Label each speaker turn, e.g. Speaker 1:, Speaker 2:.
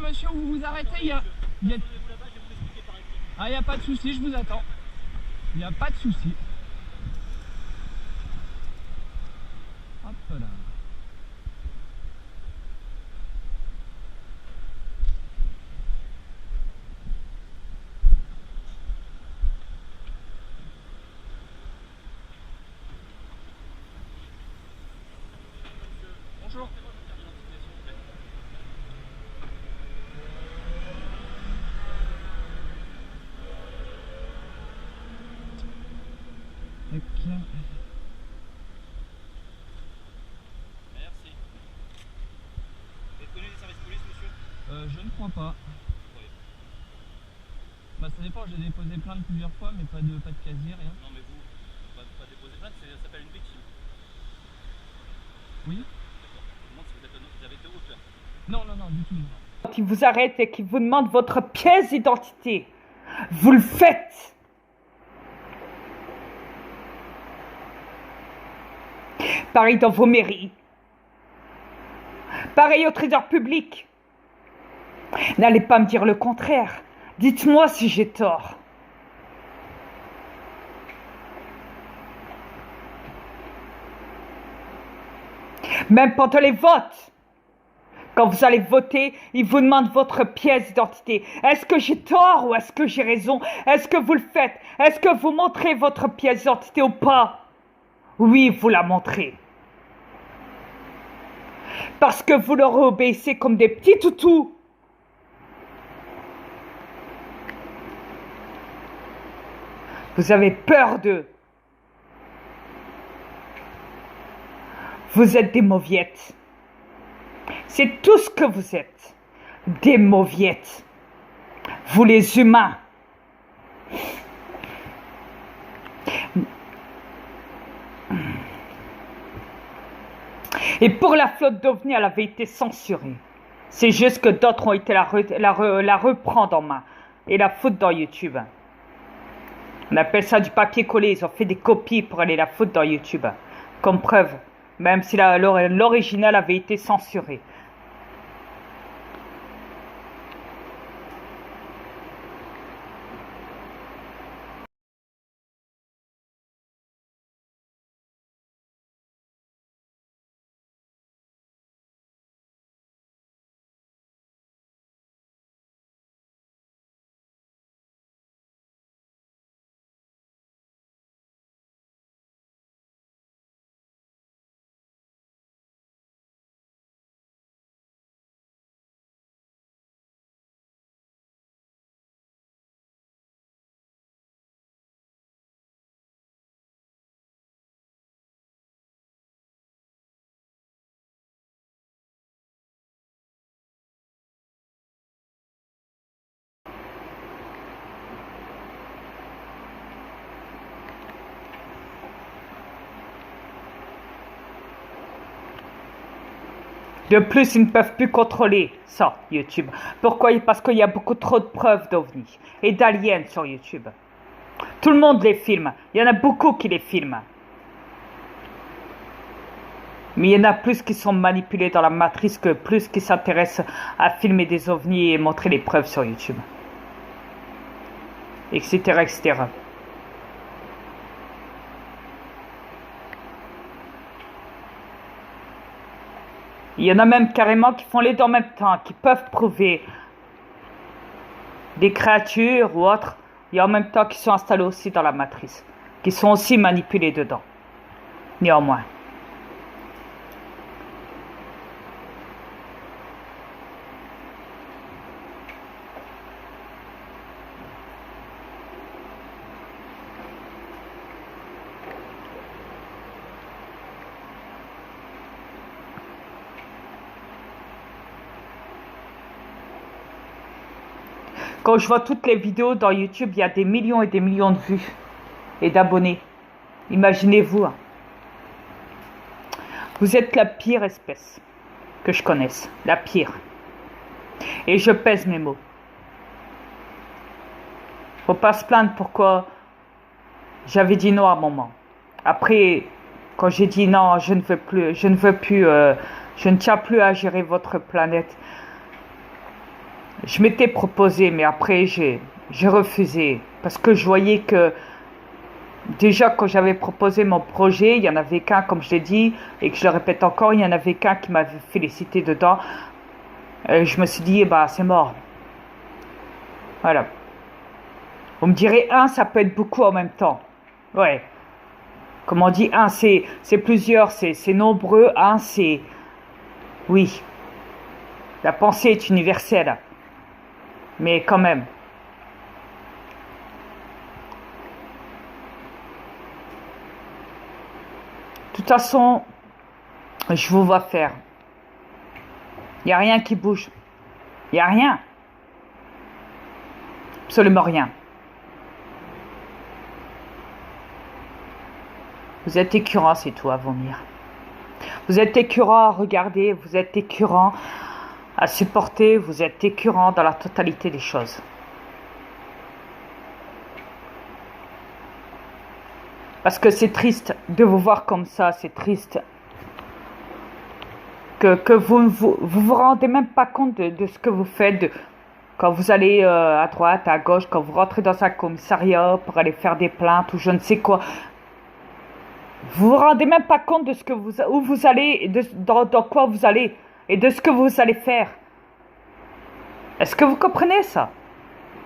Speaker 1: monsieur, vous vous arrêtez, il y a... Ah, il n'y a pas de souci, je vous attends. Il n'y a pas de souci. Hop là. Bonjour.
Speaker 2: Merci. Vous êtes connu des services police, monsieur?
Speaker 1: Je ne crois pas. Bah ça dépend, j'ai déposé plainte plusieurs fois, mais pas de casier, rien.
Speaker 2: Non mais vous, pas déposer plainte, ça s'appelle une victime.
Speaker 1: Oui?
Speaker 2: Je me demande si vous avez été auteur.
Speaker 1: Non, non, non, du tout. Non.
Speaker 3: Quand il vous arrête et qu'il vous demande votre pièce d'identité, vous le faites. Pareil dans vos mairies. Pareil au trésor public. N'allez pas me dire le contraire. Dites-moi si j'ai tort. Même pendant les votes, quand vous allez voter, ils vous demandent votre pièce d'identité. Est-ce que j'ai tort ou est-ce que j'ai raison? Est-ce que vous le faites? Est-ce que vous montrez votre pièce d'identité ou pas? Oui, vous la montrez. Parce que vous leur obéissez comme des petits toutous. Vous avez peur d'eux. Vous êtes des mauviettes. C'est tout ce que vous êtes. Des mauviettes. Vous les humains. Et pour la flotte d'OVNI, elle avait été censurée. C'est juste que d'autres ont été la reprendre en main et la foutre dans YouTube. On appelle ça du papier collé. Ils ont fait des copies pour aller la foutre dans YouTube. Comme preuve. Même si l'original avait été censuré. De plus, ils ne peuvent plus contrôler ça, YouTube. Pourquoi? Parce qu'il y a beaucoup trop de preuves d'OVNI et d'aliens sur YouTube. Tout le monde les filme. Il y en a beaucoup qui les filment. Mais il y en a plus qui sont manipulés dans la matrice que plus qui s'intéressent à filmer des ovnis et montrer les preuves sur YouTube. Etc. etc. Il y en a même carrément qui font les deux en même temps, qui peuvent prouver des créatures ou autres, et en même temps qui sont installés aussi dans la matrice, qui sont aussi manipulés dedans, néanmoins. Quand je vois toutes les vidéos dans YouTube, il y a des millions et des millions de vues et d'abonnés. Imaginez-vous. Hein. Vous êtes la pire espèce que je connaisse. La pire. Et je pèse mes mots. Faut pas se plaindre pourquoi j'avais dit non à un moment. Après, quand j'ai dit non, je ne veux plus, je ne tiens plus à gérer votre planète. Je m'étais proposé, mais après j'ai refusé. Parce que je voyais que déjà quand j'avais proposé mon projet, il y en avait qu'un, comme je l'ai dit, et que je le répète encore, il y en avait qu'un qui m'avait félicité dedans. Je me suis dit, bah c'est mort. Voilà. Vous me direz, un, ça peut être beaucoup en même temps. Ouais. Comme on dit, un, c'est plusieurs, c'est nombreux. Un, c'est... Oui. La pensée est universelle. Mais quand même. De toute façon, je vous vois faire. Il n'y a rien qui bouge. Il n'y a rien. Absolument rien. Vous êtes écœurant, c'est tout, à vomir. Vous êtes écœurant à regarder, vous êtes écœurant à supporter, vous êtes écœurant dans la totalité des choses. Parce que c'est triste de vous voir comme ça, c'est triste. Que vous ne vous rendez même pas compte de ce que vous faites. Quand vous allez à droite, à gauche, quand vous rentrez dans un commissariat pour aller faire des plaintes ou je ne sais quoi. Vous vous rendez même pas compte de ce que où vous allez, et dans quoi vous allez et de ce que vous allez faire. Est-ce que vous comprenez ça?